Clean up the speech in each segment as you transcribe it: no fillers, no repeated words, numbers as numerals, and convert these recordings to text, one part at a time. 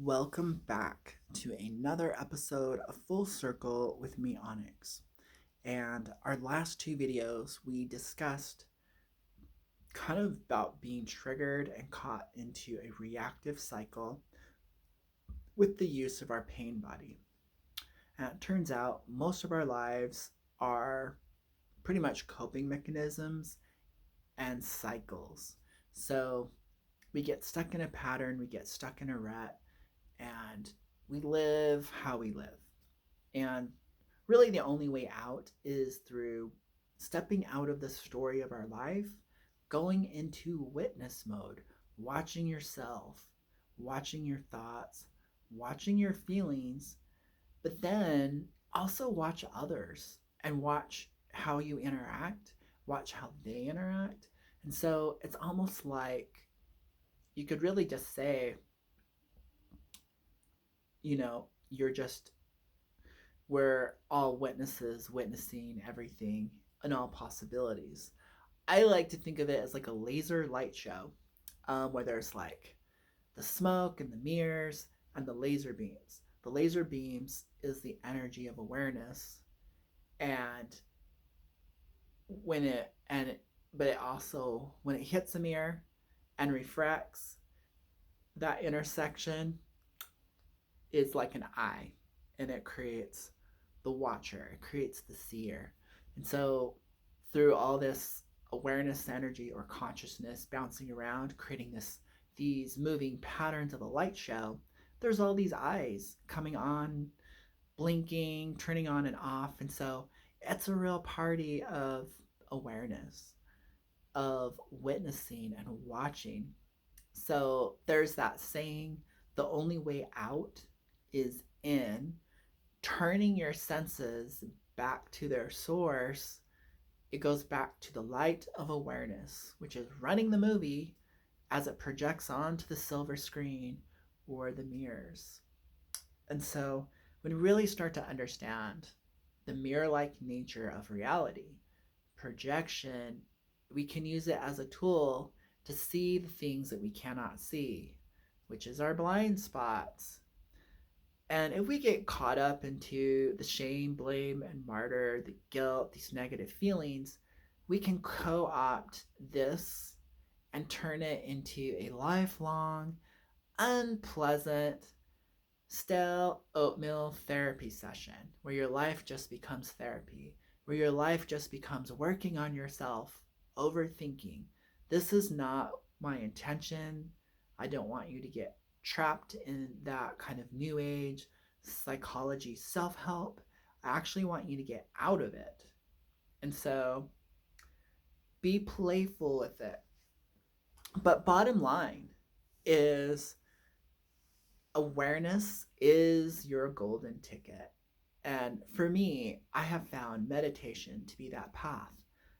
Welcome back to another episode of Full Circle with me, Onyx. And our last two videos, we discussed kind of about being triggered and caught into a reactive cycle with the use of our pain body. And it turns out most of our lives are pretty much coping mechanisms and cycles. So we get stuck in a pattern, we get stuck in a rut, and we live how we live. And really, the only way out is through stepping out of the story of our life, going into witness mode, watching yourself, watching your thoughts, watching your feelings, but then also watch others and watch how you interact, watch how they interact. And so it's almost like you could really just say, you're just we're all witnesses witnessing everything and all possibilities. I like to think of it as like a laser light show, where there's like the smoke and the mirrors and the laser beams. The laser beams is the energy of awareness, and when it and it, but it also when it hits a mirror and refracts, that intersection is like an eye, and it creates the watcher, it creates the seer. And so, through all this awareness energy or consciousness bouncing around, creating these moving patterns of a light show, there's all these eyes coming on, blinking, turning on and off. And so, it's a real party of awareness, of witnessing and watching. So there's that saying, the only way out is in. Turning your senses back to their source, it goes back to the light of awareness, which is running the movie as it projects onto the silver screen or the mirrors. And so when we really start to understand the mirror like nature of reality, projection, we can use it as a tool to see the things that we cannot see, which is our blind spots. And if we get caught up into the shame, blame, and martyr, the guilt, these negative feelings, we can co opt this and turn it into a lifelong, unpleasant, stale oatmeal therapy session where your life just becomes therapy, where your life just becomes working on yourself, overthinking. This is not my intention. I don't want you to get trapped in that kind of new age psychology self help. I actually want you to get out of it. And so be playful with it. But bottom line is awareness is your golden ticket. And for me, I have found meditation to be that path.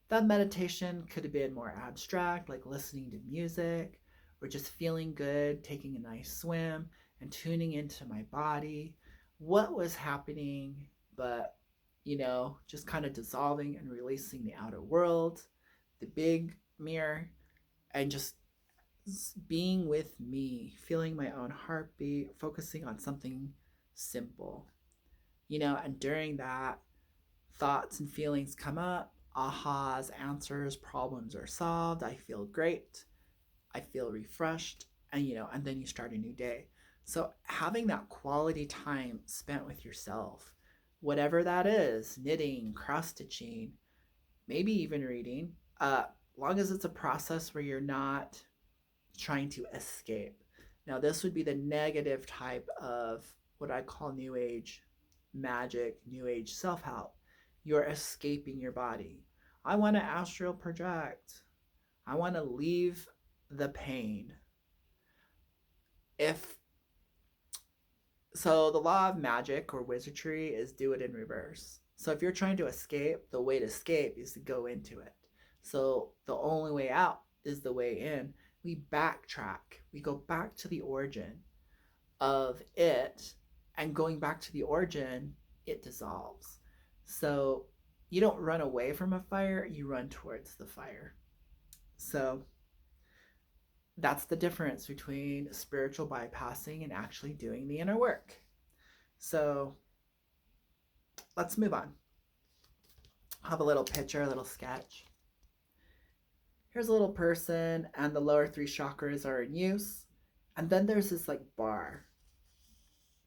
That meditation could have been more abstract, like listening to music or just feeling good, taking a nice swim and tuning into my body, what was happening, but just kind of dissolving and releasing the outer world, the big mirror, and just being with me, feeling my own heartbeat, focusing on something simple, and during that, thoughts and feelings come up, ahas, answers, problems are solved. I feel great. I feel refreshed, and then you start a new day. So having that quality time spent with yourself, whatever that is, knitting, cross stitching, maybe even reading, long as it's a process where you're not trying to escape. Now, this would be the negative type of what I call New Age magic, New Age self help. You're escaping your body. I want to astral project. I want to leave the pain. If so, the law of magic or wizardry is do it in reverse. So, if you're trying to escape, the way to escape is to go into it. So, the only way out is the way in. We backtrack, we go back to the origin of it, and going back to the origin, it dissolves. So you don't run away from a fire, you run towards the fire. So That's the difference between spiritual bypassing and actually doing the inner work. So let's move on. I'll have a little picture, a little sketch. Here's a little person, and the lower three chakras are in use. And then there's this like bar,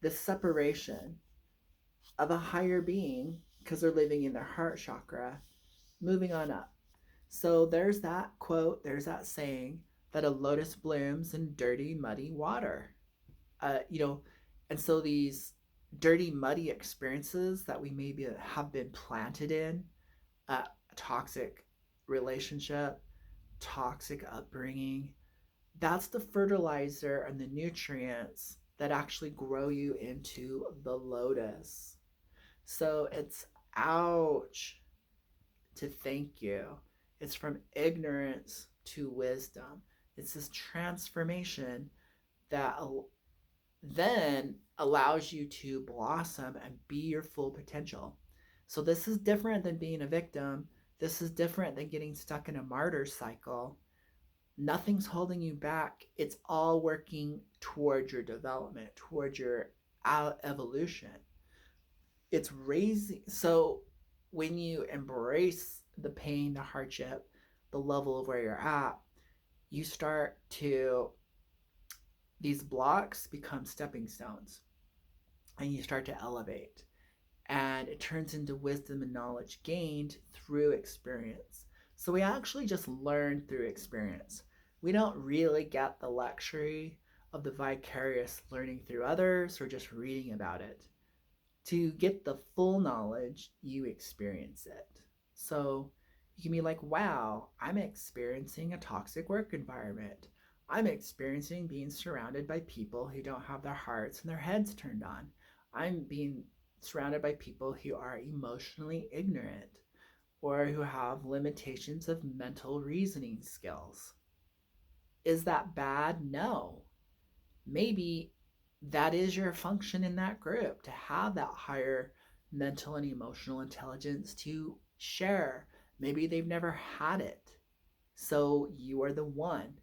this separation of a higher being because they're living in their heart chakra, moving on up. So there's that quote, there's that saying that a lotus blooms in dirty, muddy water. You know, and so these dirty, muddy experiences that we maybe have been planted in, a toxic relationship, toxic upbringing, that's the fertilizer and the nutrients that actually grow you into the lotus. So it's ouch to thank you. It's from ignorance to wisdom. It's this transformation that then allows you to blossom and be your full potential. So this is different than being a victim. This is different than getting stuck in a martyr cycle. Nothing's holding you back. It's all working towards your development, towards your evolution. It's raising. So when you embrace the pain, the hardship, the level of where you're at, you start to, these blocks become stepping stones and you start to elevate. And it turns into wisdom and knowledge gained through experience. So we actually just learn through experience. We don't really get the luxury of the vicarious learning through others or just reading about it. To get the full knowledge, you experience it. So you can be like, wow, I'm experiencing a toxic work environment. I'm experiencing being surrounded by people who don't have their hearts and their heads turned on. I'm being surrounded by people who are emotionally ignorant or who have limitations of mental reasoning skills. Is that bad? No. Maybe that is your function in that group, to have that higher mental and emotional intelligence to share. Maybe they've never had it. So you are the one.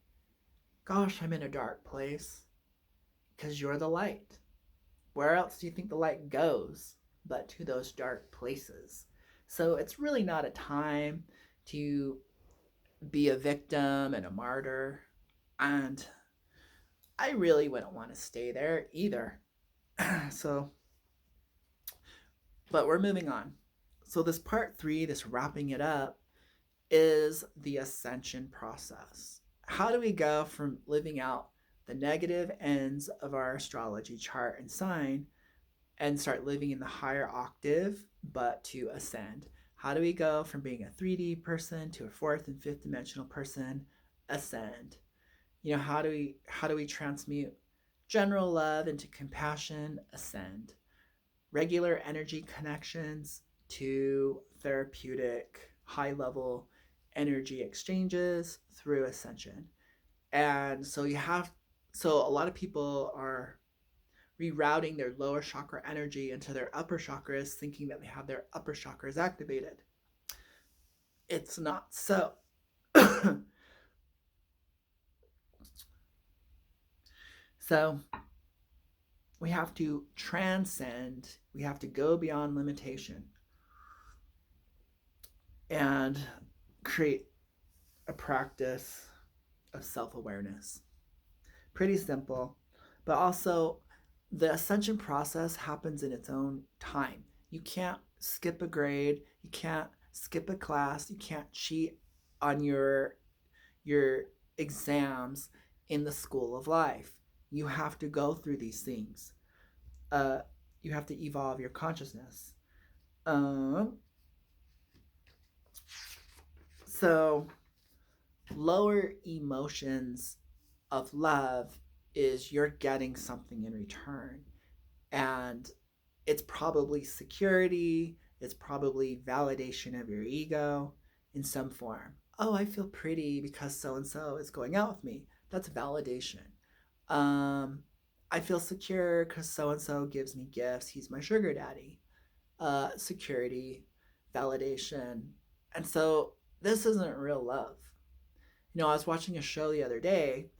Gosh, I'm in a dark place. Because you're the light. Where else do you think the light goes but to those dark places? So it's really not a time to be a victim and a martyr. And I really wouldn't want to stay there either. So, but we're moving on. So, this part 3, this wrapping it up, is the ascension process. How do we go from living out the negative ends of our astrology chart and sign and start living in the higher octave, but to ascend? How do we go from being a 3D person to a fourth and fifth dimensional person, ascend? You know, how do we transmute general love into compassion, ascend? Regular energy connections to therapeutic, high level energy exchanges through ascension. And so so a lot of people are rerouting their lower chakra energy into their upper chakras, thinking that they have their upper chakras activated. It's not so. So we have to transcend, we have to go beyond limitation and create a practice of self-awareness. Pretty simple, but also the ascension process happens in its own time. You can't skip a grade, you can't skip a class, you can't cheat on your exams in the school of life. You have to go through these things. You have to evolve your consciousness. So lower emotions of love is you're getting something in return. And it's probably security, it's probably validation of your ego in some form. Oh, I feel pretty because so and so is going out with me. That's validation. I feel secure because so and so gives me gifts. He's my sugar daddy. Security, validation. And so this isn't real love. You know, I was watching a show the other day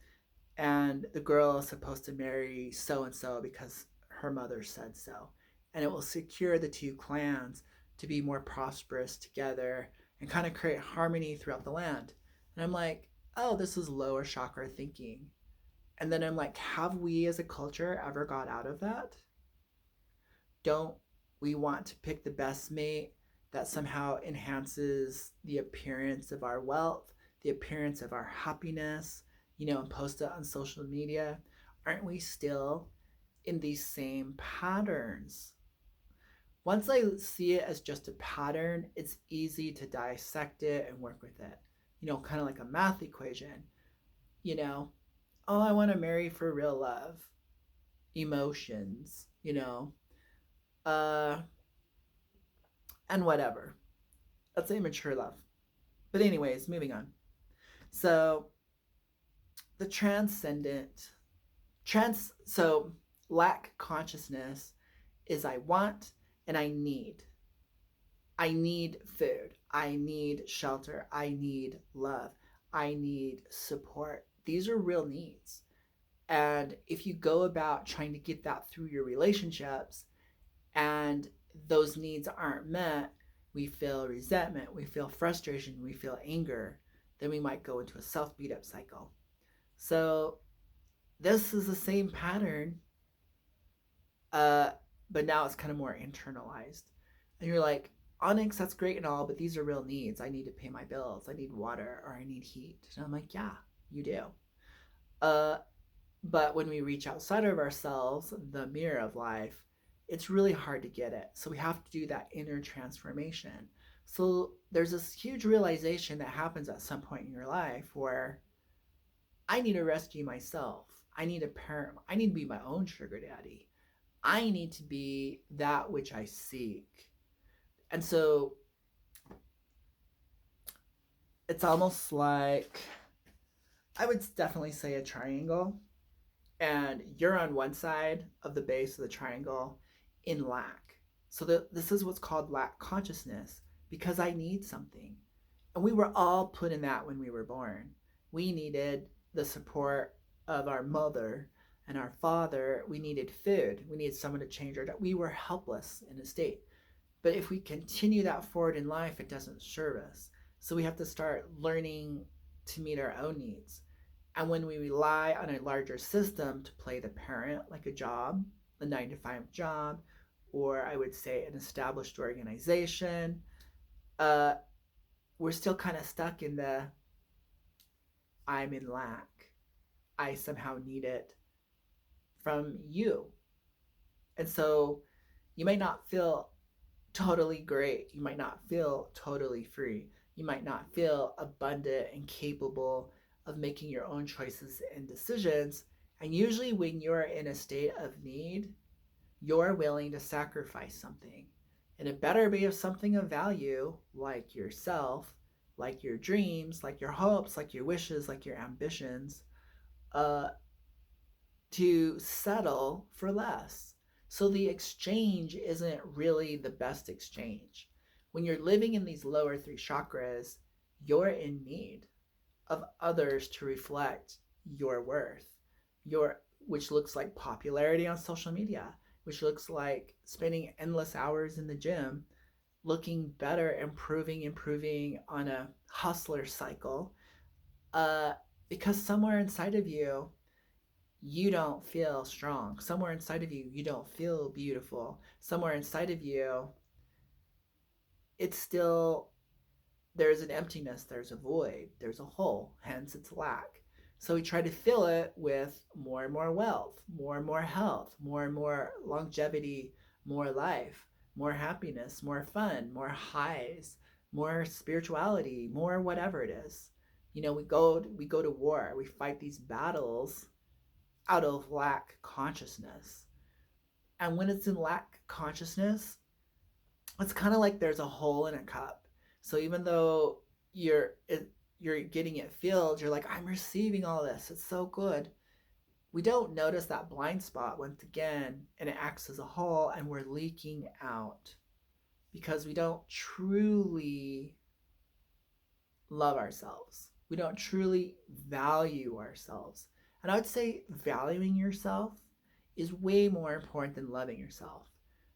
and the girl is supposed to marry so and so because her mother said so. And it will secure the two clans to be more prosperous together and kind of create harmony throughout the land. And I'm like, oh, this is lower chakra thinking. And then I'm like, have we as a culture ever got out of that? Don't we want to pick the best mate that somehow enhances the appearance of our wealth, the appearance of our happiness, and post it on social media? Aren't we still in these same patterns? Once I see it as just a pattern, it's easy to dissect it and work with it. Kind of like a math equation. You know, oh, I want to marry for real love, emotions, uh, and whatever. That's immature love. But, anyways, moving on. So, the transcendent, so lack consciousness is I want and I need. I need food. I need shelter. I need love. I need support. These are real needs. And if you go about trying to get that through your relationships and those needs aren't met, we feel resentment, we feel frustration, we feel anger, then we might go into a self beat up cycle. So, this is the same pattern, uh, but now it's kind of more internalized. And you're like, Onyx, that's great and all, but these are real needs. I need to pay my bills. I need water or I need heat. And I'm like, yeah, you do. Uh, but when we reach outside of ourselves, the mirror of life, it's really hard to get it. So we have to do that inner transformation. So there's this huge realization that happens at some point in your life where I need to rescue myself. I need a parent. I need to be my own sugar daddy. I need to be that which I seek. And so it's almost like, I would definitely say a triangle. And you're on one side of the base of the triangle in lack. So this is what's called lack consciousness, because I need something. And we were all put in that when we were born. We needed the support of our mother and our father. We needed food. We needed someone to change our diet. We were helpless in a state. But if we continue that forward in life, it doesn't serve us. So we have to start learning to meet our own needs. And when we rely on a larger system to play the parent, like a job, a 9 to 5 job, or I would say an established organization, uh, we're still kind of stuck in the I'm in lack. I somehow need it from you. And so you might not feel totally great. You might not feel totally free. You might not feel abundant and capable of making your own choices and decisions. And usually, when you're in a state of need, you're willing to sacrifice something. And it better be of something of value, like yourself, like your dreams, like your hopes, like your wishes, like your ambitions, uh, to settle for less. So the exchange isn't really the best exchange. When you're living in these lower three chakras, you're in need of others to reflect your worth, your which looks like popularity on social media, which looks like spending endless hours in the gym, looking better, improving on a hustler cycle, uh, because somewhere inside of you you don't feel strong. Somewhere inside of you, you don't feel beautiful. Somewhere inside of you, it's still, there's an emptiness, there's a void, there's a hole, hence it's lack. So we try to fill it with more and more wealth, more and more health, more and more longevity, more life, more happiness, more fun, more highs, more spirituality, more whatever it is. We go to war, we fight these battles out of lack consciousness. And when it's in lack consciousness, it's kind of like there's a hole in a cup. So even though you're getting it filled, you're like, I'm receiving all this. It's so good. We don't notice that blind spot once again, and it acts as a hole, and we're leaking out because we don't truly love ourselves. We don't truly value ourselves. And I would say valuing yourself is way more important than loving yourself.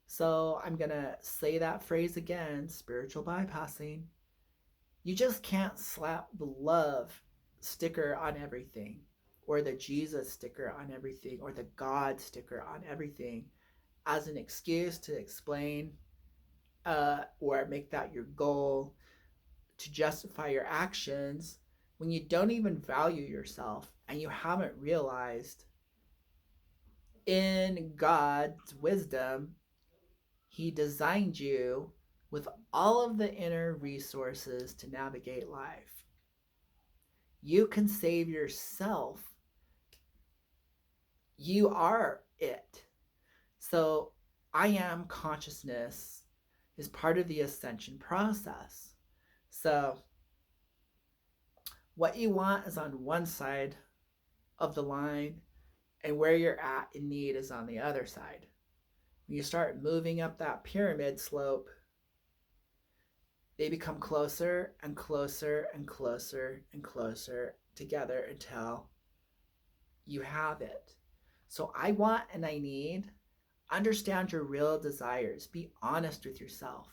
So I'm going to say that phrase again, spiritual bypassing. You just can't slap the love sticker on everything, or the Jesus sticker on everything, or the God sticker on everything as an excuse to explain or make that your goal to justify your actions when you don't even value yourself and you haven't realized in God's wisdom, He designed you with all of the inner resources to navigate life. You can save yourself. You are it. So, I am consciousness is part of the ascension process. So, what you want is on one side of the line, and where you're at in need is on the other side. When you start moving up that pyramid slope, they become closer and closer and closer and closer together until you have it. So I want and I need. Understand your real desires. Be honest with yourself.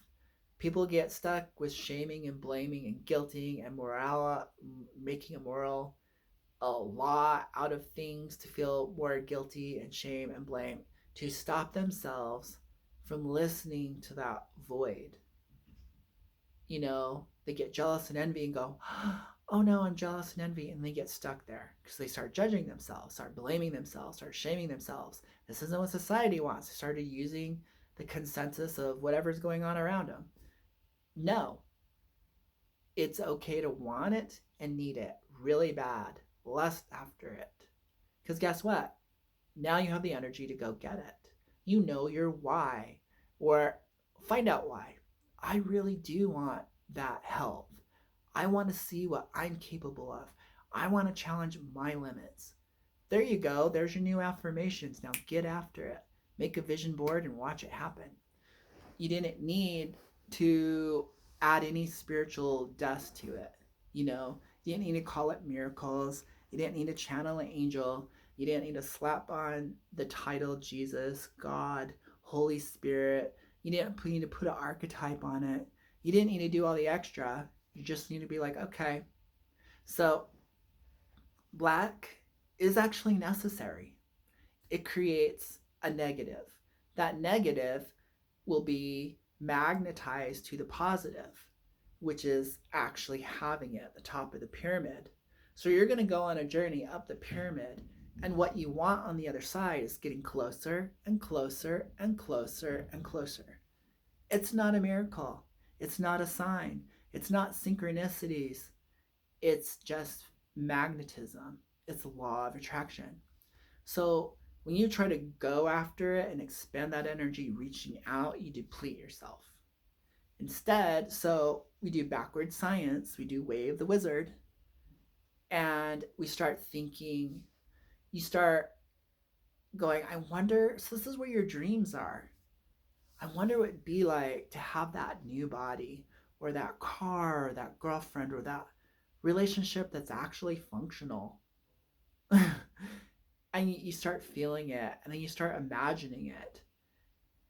People get stuck with shaming and blaming and guilting and making a law out of things to feel more guilty and shame and blame, to stop themselves from listening to that void. They get jealous and envy and go, oh no, I'm jealous and envy. And they get stuck there because they start judging themselves, start blaming themselves, start shaming themselves. This isn't what society wants. They started using the consensus of whatever's going on around them. No, it's okay to want it and need it really bad, lust after it. Because guess what? Now you have the energy to go get it. You know your why, or find out why. I really do want that health. I want to see what I'm capable of. I want to challenge my limits. There you go. There's your new affirmations. Now get after it. Make a vision board and watch it happen. You didn't need to add any spiritual dust to it. You didn't need to call it miracles. You didn't need to channel an angel. You didn't need to slap on the title Jesus, God, Holy Spirit. You didn't need to put an archetype on it. You didn't need to do all the extra. You just need to be like, okay. So black is actually necessary. It creates a negative. That negative will be magnetized to the positive, which is actually having it at the top of the pyramid. So you're going to go on a journey up the pyramid, and what you want on the other side is getting closer and closer and closer and closer. It's not a miracle. It's not a sign. It's not synchronicities. It's just magnetism. It's the law of attraction. So when you try to go after it and expand that energy reaching out, you deplete yourself. Instead, so we do backward science, we do Way of the Wizard, and we start thinking, you start going, I wonder, so this is where your dreams are. I wonder what it'd be like to have that new body, or that car, or that girlfriend, or that relationship that's actually functional. And you start feeling it, and then you start imagining it.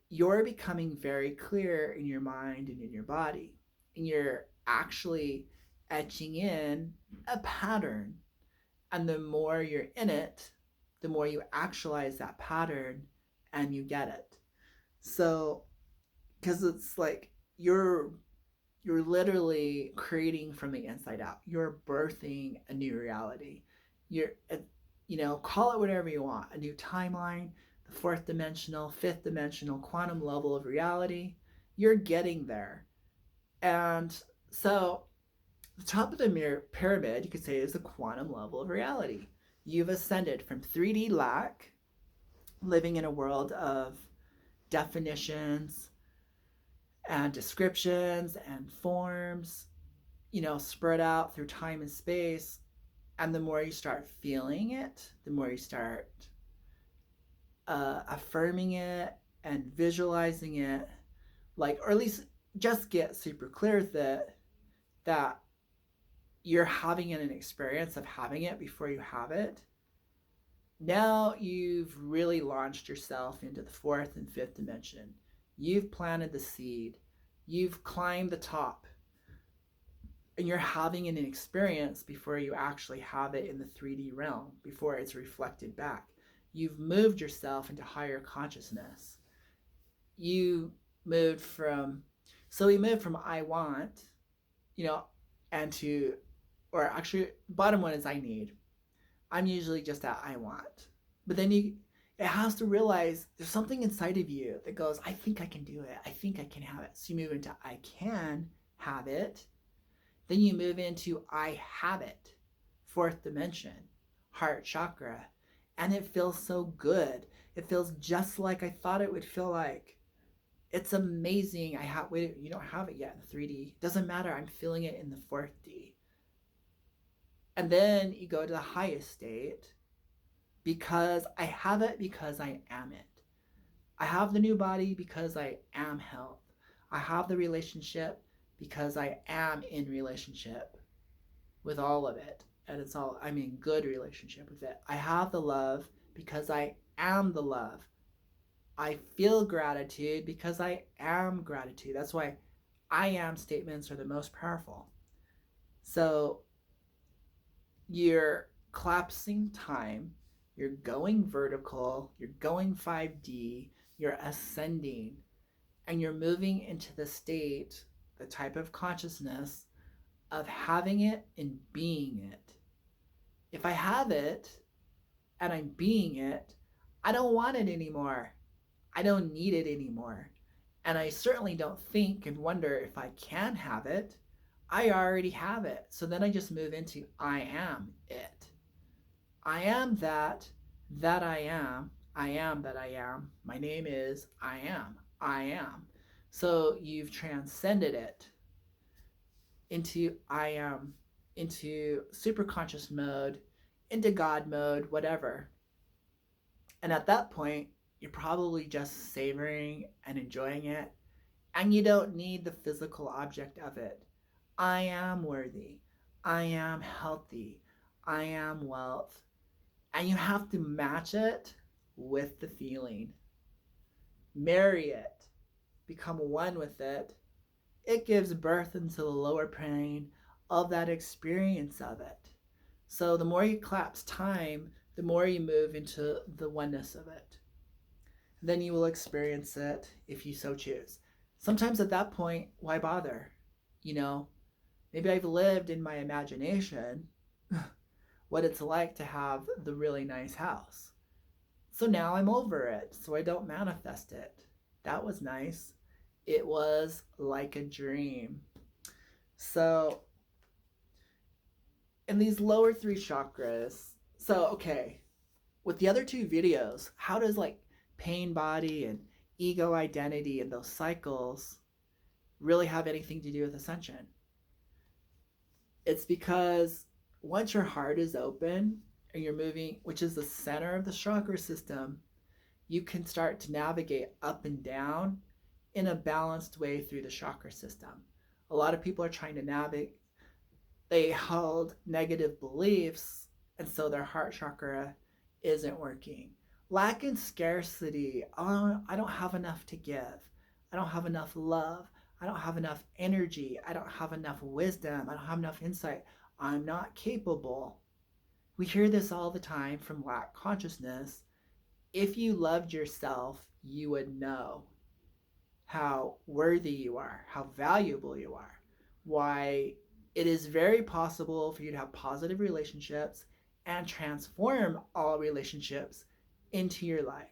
You're becoming very clear in your mind and in your body, and you're actually etching in a pattern. And the more you're in it, the more you actualize that pattern and you get it. So, because it's like you're literally creating from the inside out. You're birthing a new reality. Call it whatever you want. A new timeline, the fourth dimensional, fifth dimensional, quantum level of reality. You're getting there. And so the top of the pyramid, you could say, is the quantum level of reality. You've ascended from 3D lack, living in a world of definitions and descriptions and forms, spread out through time and space. And the more you start feeling it, the more you start affirming it and visualizing it, or at least just get super clear with it, that you're having an experience of having it before you have it. Now you've really launched yourself into the fourth and fifth dimension. You've planted the seed. You've climbed the top. And you're having an experience before you actually have it in the 3D realm, before it's reflected back. You've moved yourself into higher consciousness. You moved from, so we moved from I want, you know, and to, or actually, bottom one is I need. I'm usually just at I want. But then it has to realize there's something inside of you that goes, I think I can do it. I think I can have it. So you move into I can have it. Then you move into I have it, fourth dimension, heart chakra. And it feels so good. It feels just like I thought it would feel like. It's amazing. Wait, you don't have it yet in 3D. Doesn't matter. I'm feeling it in the 4D. And then you go to the highest state because I have it because I am it. I have the new body because I am health. I have the relationship because I am in relationship with all of it. And it's all, I'm in good relationship with it. I have the love because I am the love. I feel gratitude because I am gratitude. That's why I am statements are the most powerful. So you're collapsing time, you're going vertical, you're going 5D, you're ascending, and you're moving into the state, the type of consciousness of having it and being it. If I have it and I'm being it, I don't want it anymore. I don't need it anymore. And I certainly don't think and wonder if I can have it. I already have it. So then I just move into I am it. I am that I am. I am that I am. My name is I am. I am. So you've transcended it into I am, into superconscious mode, into God mode, whatever. And at that point, you're probably just savoring and enjoying it. And you don't need the physical object of it. I am worthy. I am healthy. I am wealth. And you have to match it with the feeling. Marry it. Become one with it. It gives birth into the lower plane of that experience of it. So the more you collapse time, the more you move into the oneness of it. Then you will experience it if you so choose. Sometimes at that point, why bother? You know, maybe I've lived in my imagination what it's like to have the really nice house. So now I'm over it, so I don't manifest it. That was nice. It was like a dream. So, in these lower three chakras, so okay, with the other two videos, how does like pain body and ego identity and those cycles really have anything to do with ascension? It's because once your heart is open and you're moving, which is the center of the chakra system, you can start to navigate up and down in a balanced way through the chakra system. A lot of people are trying to navigate, they held negative beliefs, and so their heart chakra isn't working. Lack and scarcity. Oh, I don't have enough to give. I don't have enough love. I don't have enough energy. I don't have enough wisdom. I don't have enough insight. I'm not capable. We hear this all the time from lack consciousness. If you loved yourself, you would know how worthy you are, how valuable you are, why it is very possible for you to have positive relationships and transform all relationships into your life.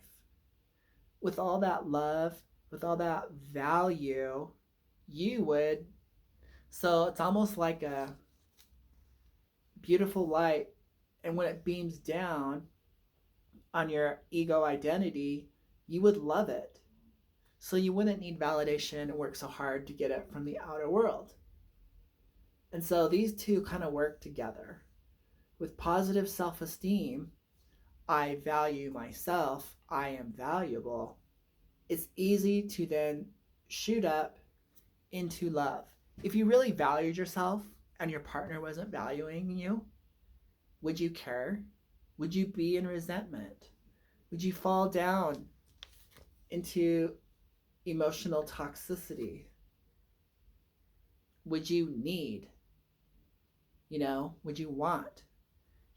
With all that love, with all that value, you would. So it's almost like a beautiful light, and when it beams down on your ego identity, you would love it. So you wouldn't need validation and work so hard to get it from the outer world. And so these two kind of work together. With positive self-esteem, I value myself, I am valuable, it's easy to then shoot up into love. If you really valued yourself and your partner wasn't valuing you, would you care? Would you be in resentment? Would you fall down into emotional toxicity? Would you need? Would you want?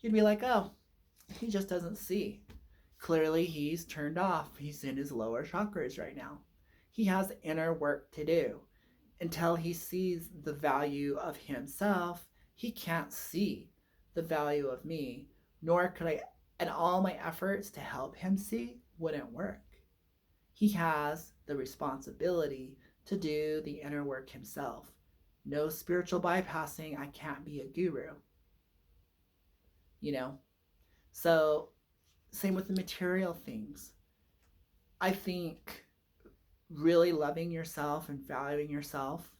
You'd be like, oh, he just doesn't see. Clearly, he's turned off. He's in his lower chakras right now. He has inner work to do. Until he sees the value of himself, he can't see the value of me, nor could I, and all my efforts to help him see wouldn't work. He has the responsibility to do the inner work himself. No spiritual bypassing. I can't be a guru. You know? So, same with the material things. I think really loving yourself and valuing yourself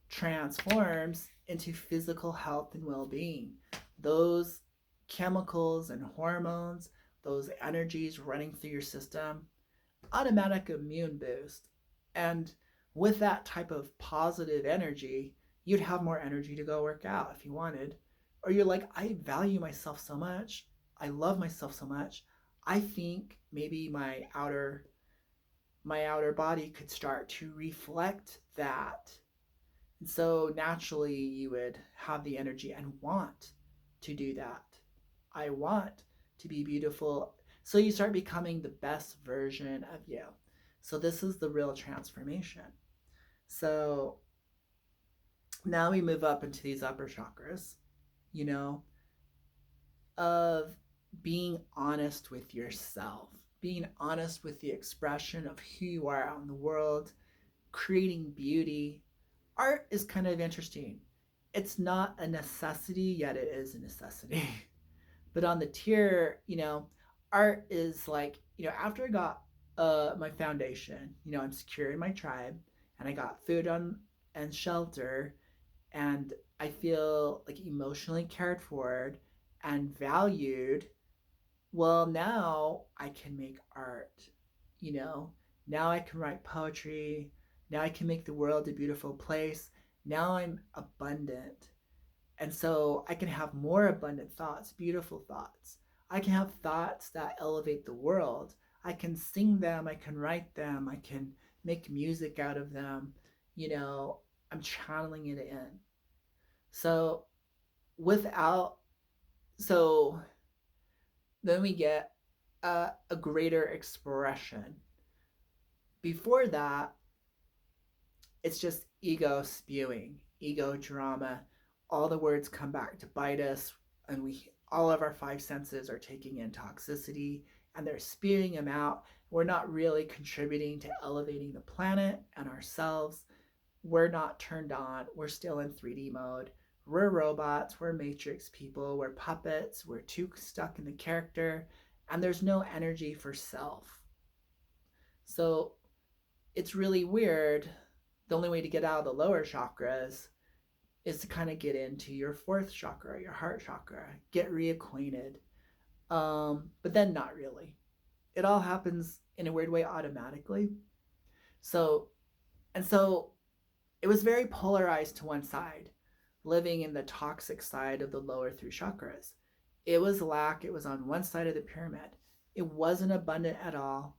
transforms into physical health and well being. Those chemicals and hormones, those energies running through your system, automatic immune boost. And with that type of positive energy, you'd have more energy to go work out if you wanted. Or you're like, I value myself so much. I love myself so much. I think maybe my outer body could start to reflect that. And so naturally you would have the energy and want to do that. I want to be beautiful. So you start becoming the best version of you. So this is the real transformation. So now we move up into these upper chakras, you know, of being honest with yourself, being honest with the expression of who you are out in the world, creating beauty. Art is kind of interesting. It's not a necessity, yet it is a necessity. But on the tier, art is like, after I got my foundation, I'm secure in my tribe, and I got food on and shelter, and I feel like emotionally cared for and valued. Well, now I can make art, you know. Now I can write poetry. Now I can make the world a beautiful place. Now I'm abundant. And so I can have more abundant thoughts, beautiful thoughts. I can have thoughts that elevate the world. I can sing them, I can write them, I can make music out of them. I'm channeling it in. So without, so then we get a greater expression. Before that, it's just ego spewing, ego drama. All the words come back to bite us, and all of our five senses are taking in toxicity, and they're spewing them out. We're not really contributing to elevating the planet and ourselves. We're not turned on. We're still in 3D mode. We're robots. We're matrix people. We're puppets. We're too stuck in the character, and there's no energy for self. So it's really weird. The only way to get out of the lower chakras is to kind of get into your fourth chakra, your heart chakra, get reacquainted. But then not really. It all happens in a weird way automatically. So, and so it was very polarized to one side, living in the toxic side of the lower three chakras. It was lack, it was on one side of the pyramid. It wasn't abundant at all,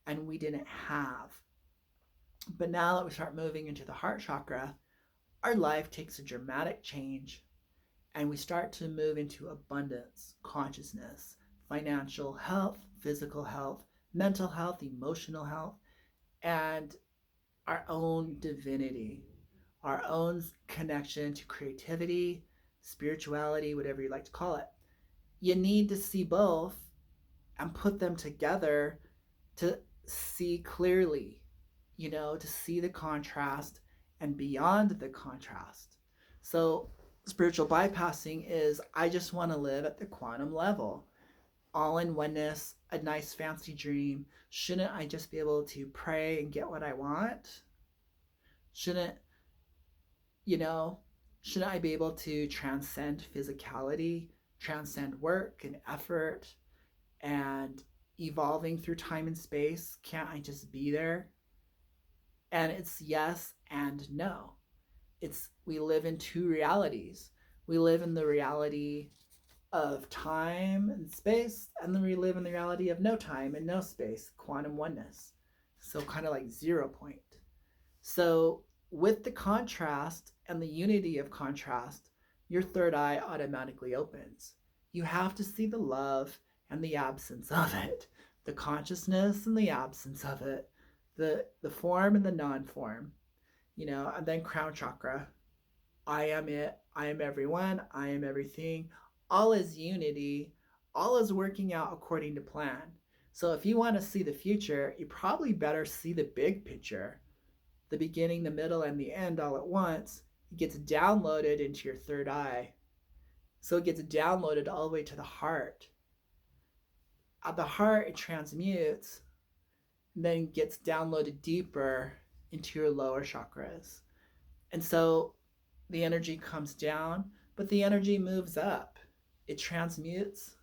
and we didn't have. But now that we start moving into the heart chakra, our life takes a dramatic change, and we start to move into abundance, consciousness, financial health, physical health, mental health, emotional health, and our own divinity, our own connection to creativity, spirituality, whatever you like to call it. You need to see both and put them together to see clearly, to see the contrast and beyond the contrast. So spiritual bypassing is, I just want to live at the quantum level, all in oneness, a nice fancy dream. Shouldn't I just be able to pray and get what I want? Shouldn't I be able to transcend physicality, transcend work and effort, and evolving through time and space? Can't I just be there? And it's yes and no. We live in two realities. We live in the reality of time and space, and then we live in the reality of no time and no space, quantum oneness. So kind of like 0 point. So with the contrast and the unity of contrast, your third eye automatically opens. You have to see the love and the absence of it, the consciousness and the absence of it, the form and the non-form, and then crown chakra. I am it, I am everyone, I am everything. All is unity, all is working out according to plan. So if you want to see the future, you probably better see the big picture, the beginning, the middle, and the end all at once. It gets downloaded into your third eye. So it gets downloaded all the way to the heart. At the heart, it transmutes, and then gets downloaded deeper into your lower chakras. And so the energy comes down, but the energy moves up. It transmutes.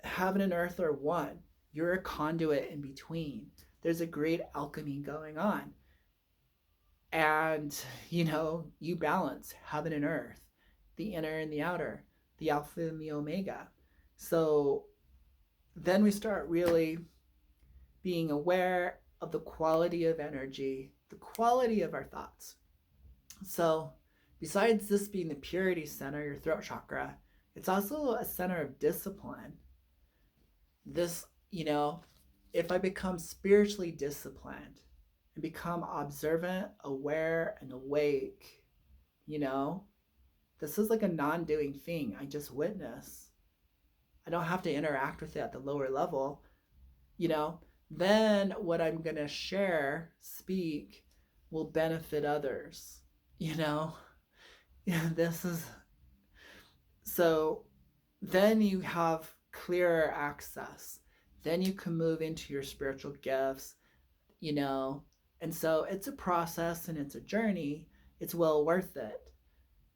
Heaven and earth are one. You're a conduit in between. There's a great alchemy going on. And, you balance heaven and earth, the inner and the outer, the alpha and the omega. So then we start really being aware of the quality of energy, the quality of our thoughts. So besides this being the purity center, your throat chakra, it's also a center of discipline. This, if I become spiritually disciplined and become observant, aware, and awake, this is like a non-doing thing. I just witness. I don't have to interact with it at the lower level, then what I'm going to speak, will benefit others, this is, so then you have clearer access. Then you can move into your spiritual gifts, and so it's a process and it's a journey. It's well worth it.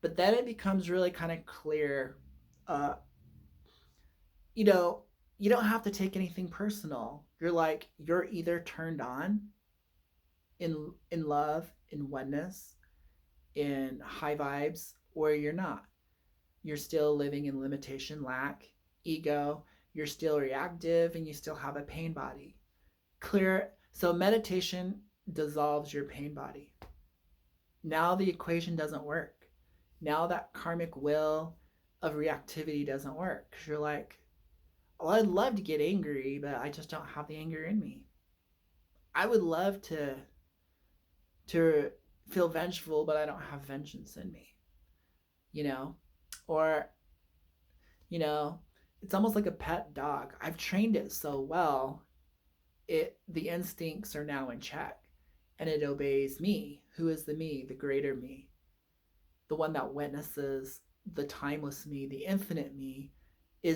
But then it becomes really kind of clear. You don't have to take anything personal. You're either turned on in love, in oneness, in high vibes, or you're not. You're still living in limitation, lack, ego. You're still reactive, and you still have a pain body. Clear. So meditation dissolves your pain body. Now the equation doesn't work. Now that karmic will of reactivity doesn't work. Because you're like, well, I'd love to get angry, but I just don't have the anger in me. I would love to feel vengeful, but I don't have vengeance in me. Or, it's almost like a pet dog. I've trained it so well, the instincts are now in check, and it obeys me. Who is the me, the greater me, the one that witnesses the timeless me, the infinite me,